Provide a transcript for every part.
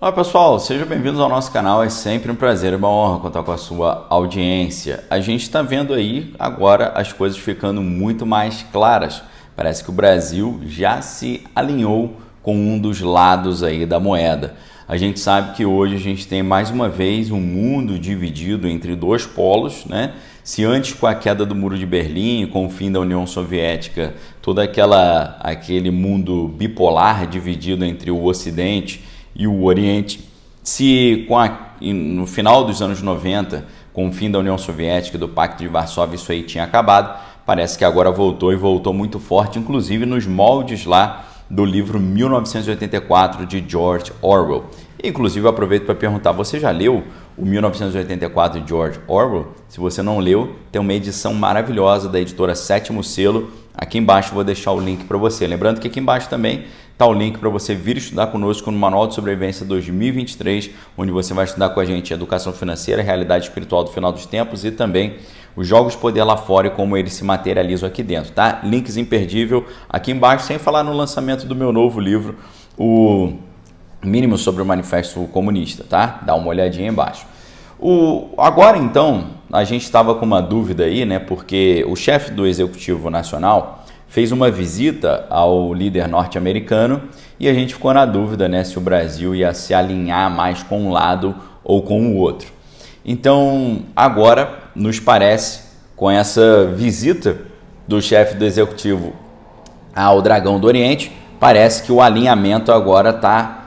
Olá pessoal, sejam bem-vindos ao nosso canal, é sempre um prazer e uma honra contar com a sua audiência. A gente está vendo aí agora as coisas ficando muito mais claras. Parece que o Brasil já se alinhou com um dos lados aí da moeda. A gente sabe que hoje a gente tem mais uma vez um mundo dividido entre dois polos, né? Se antes com a queda do Muro de Berlim, com o fim da União Soviética, todo aquele mundo bipolar dividido entre o Ocidente e o Oriente, se no final dos anos 90, com o fim da União Soviética, do Pacto de Varsóvia, isso aí tinha acabado, parece que agora voltou e voltou muito forte, inclusive nos moldes lá do livro 1984 de George Orwell. Inclusive eu aproveito para perguntar, você já leu o 1984 de George Orwell? Se você não leu, tem uma edição maravilhosa da editora Sétimo Selo. Aqui embaixo eu vou deixar o link para você. Lembrando que aqui embaixo também está o link para você vir estudar conosco no Manual de Sobrevivência 2023, onde você vai estudar com a gente educação financeira, realidade espiritual do final dos tempos e também os jogos de poder lá fora e como eles se materializam aqui dentro, tá? Links imperdível aqui embaixo, sem falar no lançamento do meu novo livro, o Mínimo sobre o Manifesto Comunista, tá? Dá uma olhadinha embaixo. Agora então, a gente estava com uma dúvida aí, né? Porque o chefe do Executivo Nacional fez uma visita ao líder norte-americano e a gente ficou na dúvida, né, se o Brasil ia se alinhar mais com um lado ou com o outro. Então, agora, nos parece, com essa visita do chefe do Executivo ao Dragão do Oriente, parece que o alinhamento agora está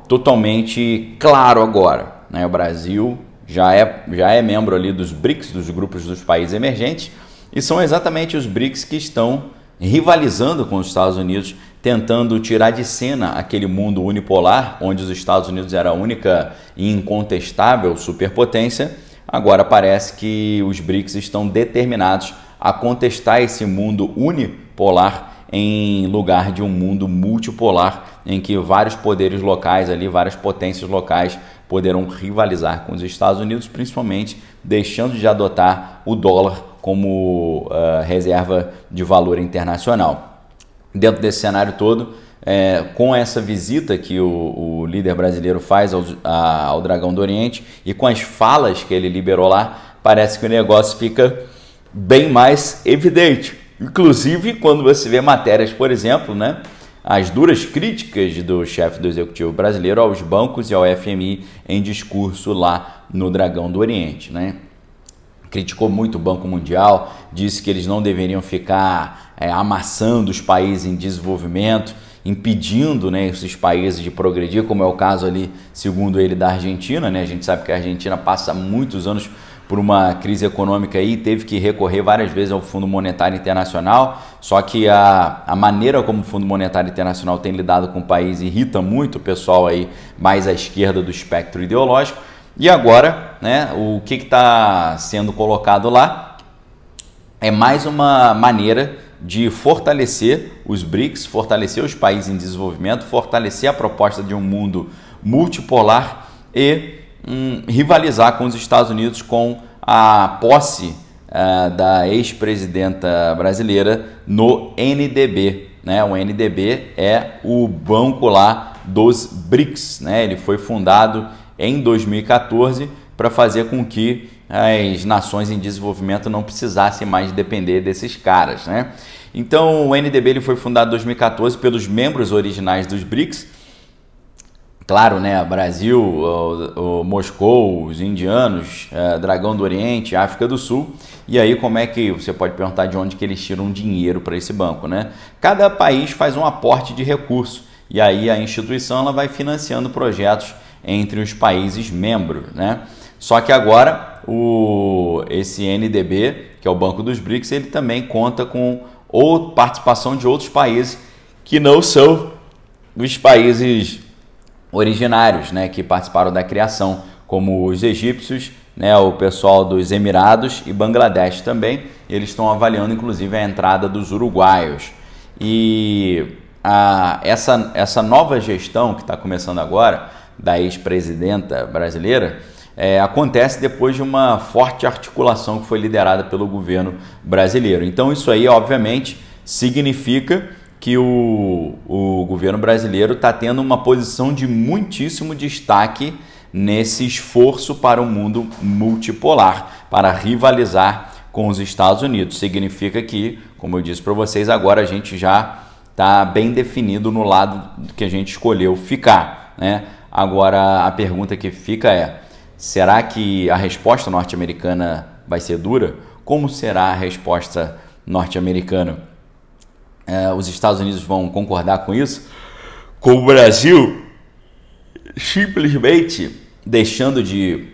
totalmente claro agora, né? O Brasil já é membro ali dos BRICS, dos grupos dos países emergentes, e são exatamente os BRICS que estão rivalizando com os Estados Unidos, tentando tirar de cena aquele mundo unipolar, onde os Estados Unidos era a única e incontestável superpotência. Agora parece que os BRICS estão determinados a contestar esse mundo unipolar em lugar de um mundo multipolar, em que vários poderes locais ali, várias potências locais poderão rivalizar com os Estados Unidos, principalmente deixando de adotar o dólar como reserva de valor internacional. Dentro desse cenário todo, com essa visita que o líder brasileiro faz ao Dragão do Oriente e com as falas que ele liberou lá, parece que o negócio fica bem mais evidente. Inclusive, quando você vê matérias, por exemplo, né, as duras críticas do chefe do Executivo brasileiro aos bancos e ao FMI em discurso lá no Dragão do Oriente, né? Criticou muito o Banco Mundial, disse que eles não deveriam ficar amassando os países em desenvolvimento, impedindo, né, esses países de progredir, como é o caso ali, segundo ele, da Argentina, né? A gente sabe que a Argentina passa muitos anos por uma crise econômica aí, teve que recorrer várias vezes ao Fundo Monetário Internacional, só que a maneira como o Fundo Monetário Internacional tem lidado com o país irrita muito o pessoal aí mais à esquerda do espectro ideológico. E agora, né, o que está sendo colocado lá é mais uma maneira de fortalecer os BRICS, fortalecer os países em desenvolvimento, fortalecer a proposta de um mundo multipolar e rivalizar com os Estados Unidos com a posse da ex-presidenta brasileira no NDB, né? O NDB é o banco lá dos BRICS, né? Ele foi fundado em 2014 para fazer com que as nações em desenvolvimento não precisassem mais depender desses caras, né? Então o NDB ele foi fundado em 2014 pelos membros originais dos BRICS. Claro, né? Brasil, o Moscou, os indianos, Dragão do Oriente, África do Sul. E aí como é que você pode perguntar de onde que eles tiram dinheiro para esse banco, né? Cada país faz um aporte de recurso e aí a instituição ela vai financiando projetos entre os países membros, né? Só que agora esse NDB, que é o Banco dos BRICS, ele também conta com participação de outros países que não são os países originários, né, que participaram da criação, como os egípcios, né, o pessoal dos Emirados e Bangladesh também. Eles estão avaliando inclusive a entrada dos uruguaios. E essa nova gestão que está começando agora, da ex-presidenta brasileira, acontece depois de uma forte articulação que foi liderada pelo governo brasileiro. Então isso aí, obviamente, significa que o governo brasileiro está tendo uma posição de muitíssimo destaque nesse esforço para um mundo multipolar, para rivalizar com os Estados Unidos. Significa que, como eu disse para vocês, agora a gente já está bem definido no lado que a gente escolheu ficar, né? Agora a pergunta que fica é: será que a resposta norte-americana vai ser dura? Como será a resposta norte-americana? Os Estados Unidos vão concordar com isso? Com o Brasil simplesmente deixando de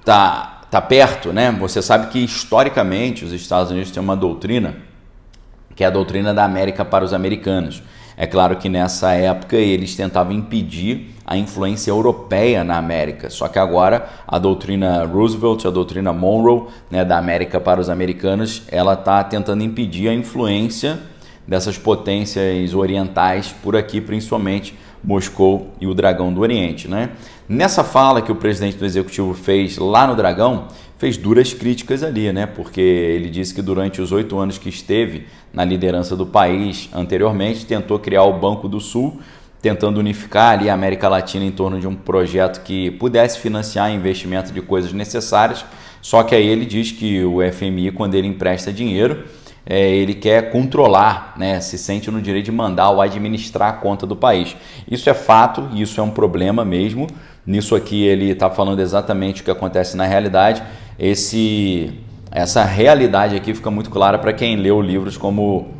tá perto, né? Você sabe que historicamente os Estados Unidos têm uma doutrina, que é a doutrina da América para os americanos. É claro que nessa época eles tentavam impedir a influência europeia na América, só que agora a doutrina Roosevelt, a doutrina Monroe, né, da América para os americanos, ela está tentando impedir a influência dessas potências orientais por aqui, principalmente Moscou e o Dragão do Oriente, né? Nessa fala que o presidente do Executivo fez lá no Dragão, fez duras críticas ali, né? Porque ele disse que durante os 8 anos que esteve na liderança do país anteriormente, tentou criar o Banco do Sul, tentando unificar ali a América Latina em torno de um projeto que pudesse financiar investimento de coisas necessárias, só que aí ele diz que o FMI, quando ele empresta dinheiro, ele quer controlar, né? Se sente no direito de mandar ou administrar a conta do país. Isso é fato, isso é um problema mesmo. Nisso aqui ele está falando exatamente o que acontece na realidade. Essa realidade aqui fica muito clara para quem leu livros como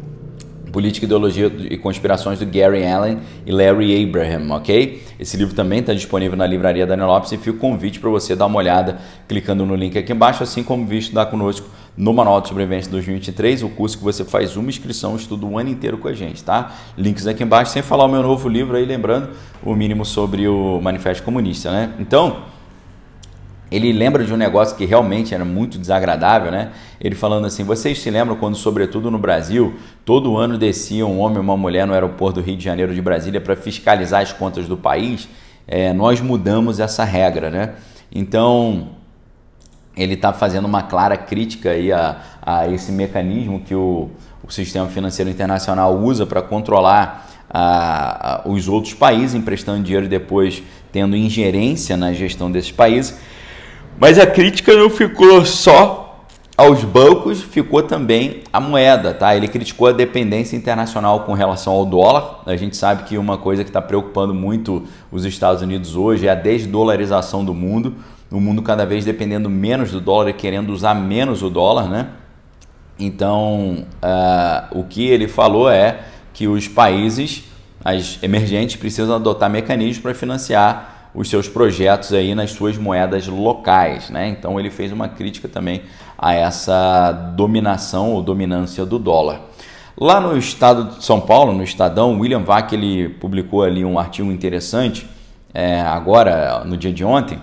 Política, Ideologia e Conspirações do Gary Allen e Larry Abraham, ok? Esse livro também está disponível na livraria Daniel Lopes e fica o convite para você dar uma olhada clicando no link aqui embaixo, assim como visto dar conosco no Manual de Sobrevivência 2023, o curso que você faz uma inscrição, estuda o ano inteiro com a gente, tá? Links aqui embaixo, sem falar o meu novo livro aí, lembrando, o mínimo sobre o Manifesto Comunista, né? Então, ele lembra de um negócio que realmente era muito desagradável, né? Ele falando assim: vocês se lembram quando, sobretudo no Brasil, todo ano descia um homem e uma mulher no aeroporto do Rio de Janeiro de Brasília para fiscalizar as contas do país? Nós mudamos essa regra, né? Então, ele está fazendo uma clara crítica aí a esse mecanismo que o sistema financeiro internacional usa para controlar os outros países, emprestando dinheiro e depois tendo ingerência na gestão desses países. Mas a crítica não ficou só aos bancos, ficou também a moeda, tá? Ele criticou a dependência internacional com relação ao dólar. A gente sabe que uma coisa que está preocupando muito os Estados Unidos hoje é a desdolarização do mundo. O mundo cada vez dependendo menos do dólar e querendo usar menos o dólar, né? Então, o que ele falou é que os países, as emergentes, precisam adotar mecanismos para financiar os seus projetos aí nas suas moedas locais, né? Então ele fez uma crítica também a essa dominação ou dominância do dólar. Lá no estado de São Paulo, no Estadão, William Vac, ele publicou ali um artigo interessante, agora no dia de ontem,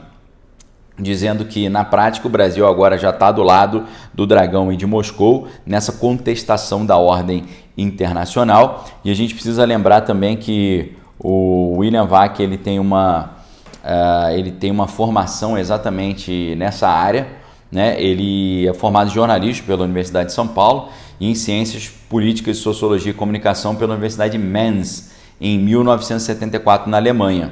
dizendo que na prática o Brasil agora já está do lado do Dragão e de Moscou nessa contestação da ordem internacional. E a gente precisa lembrar também que o William Vac, ele tem uma formação exatamente nessa área, né? Ele é formado em jornalismo pela Universidade de São Paulo e em ciências políticas, sociologia e comunicação pela Universidade Mainz em 1974 na Alemanha.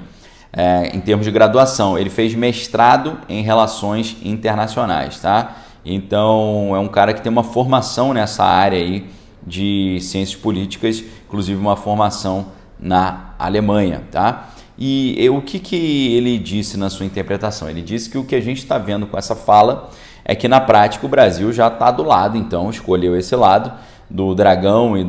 Em termos de graduação, ele fez mestrado em relações internacionais, tá? Então é um cara que tem uma formação nessa área aí de ciências políticas, inclusive uma formação na Alemanha, tá? E o que ele disse na sua interpretação? Ele disse que o que a gente está vendo com essa fala é que na prática o Brasil já está do lado, então escolheu esse lado do Dragão e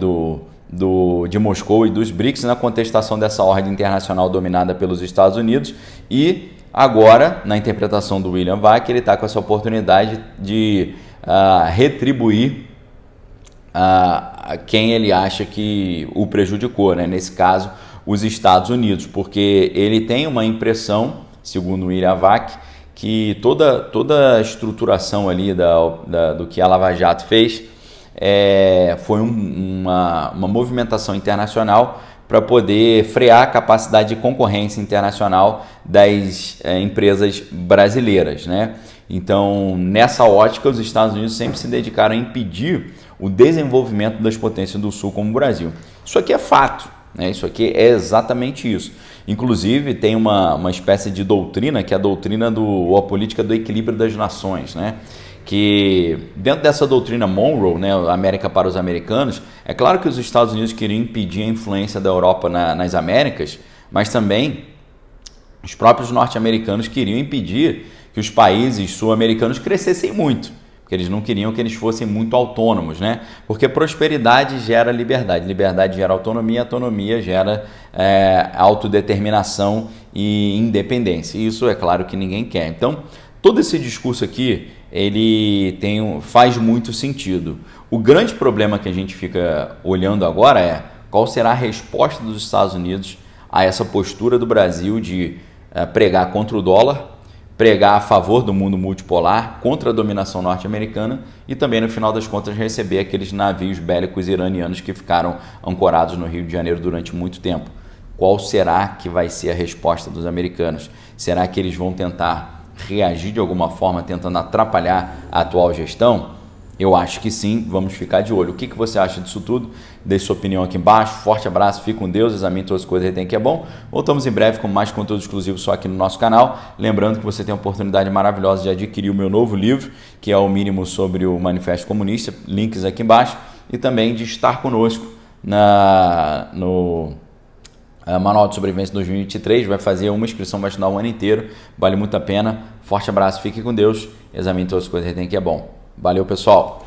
de Moscou e dos BRICS na contestação dessa ordem internacional dominada pelos Estados Unidos. E agora, na interpretação do William Vac, ele está com essa oportunidade de retribuir quem ele acha que o prejudicou, né? Nesse caso, os Estados Unidos, porque ele tem uma impressão, segundo o William Vac, que toda a estruturação ali do que a Lava Jato fez foi uma movimentação internacional para poder frear a capacidade de concorrência internacional das empresas brasileiras, né? Então, nessa ótica, os Estados Unidos sempre se dedicaram a impedir o desenvolvimento das potências do Sul como o Brasil. Isso aqui é fato, né? Isso aqui é exatamente isso. Inclusive tem uma espécie de doutrina, que é a doutrina a política do equilíbrio das nações, né? Que dentro dessa doutrina Monroe, né, América para os americanos, é claro que os Estados Unidos queriam impedir a influência da Europa nas Américas, mas também os próprios norte-americanos queriam impedir que os países sul-americanos crescessem muito, porque eles não queriam que eles fossem muito autônomos, né? Porque prosperidade gera liberdade, liberdade gera autonomia, autonomia gera autodeterminação e independência. E isso é claro que ninguém quer. Então, todo esse discurso aqui, ele faz muito sentido. O grande problema que a gente fica olhando agora é qual será a resposta dos Estados Unidos a essa postura do Brasil de pregar contra o dólar, pregar a favor do mundo multipolar, contra a dominação norte-americana e também, no final das contas, receber aqueles navios bélicos iranianos que ficaram ancorados no Rio de Janeiro durante muito tempo. Qual será que vai ser a resposta dos americanos? Será que eles vão tentar reagir de alguma forma, tentando atrapalhar a atual gestão? Eu acho que sim, vamos ficar de olho. O que você acha disso tudo? Deixe sua opinião aqui embaixo. Forte abraço, fique com Deus, examine todas as coisas que tem que é bom. Voltamos em breve com mais conteúdo exclusivo só aqui no nosso canal. Lembrando que você tem a oportunidade maravilhosa de adquirir o meu novo livro, que é o mínimo sobre o Manifesto Comunista, links aqui embaixo, e também de estar conosco no Manual de Sobrevivência 2023, vai fazer uma inscrição, vai estudar o ano inteiro, vale muito a pena. Forte abraço, fique com Deus, examine todas as coisas que tem que é bom. Valeu, pessoal!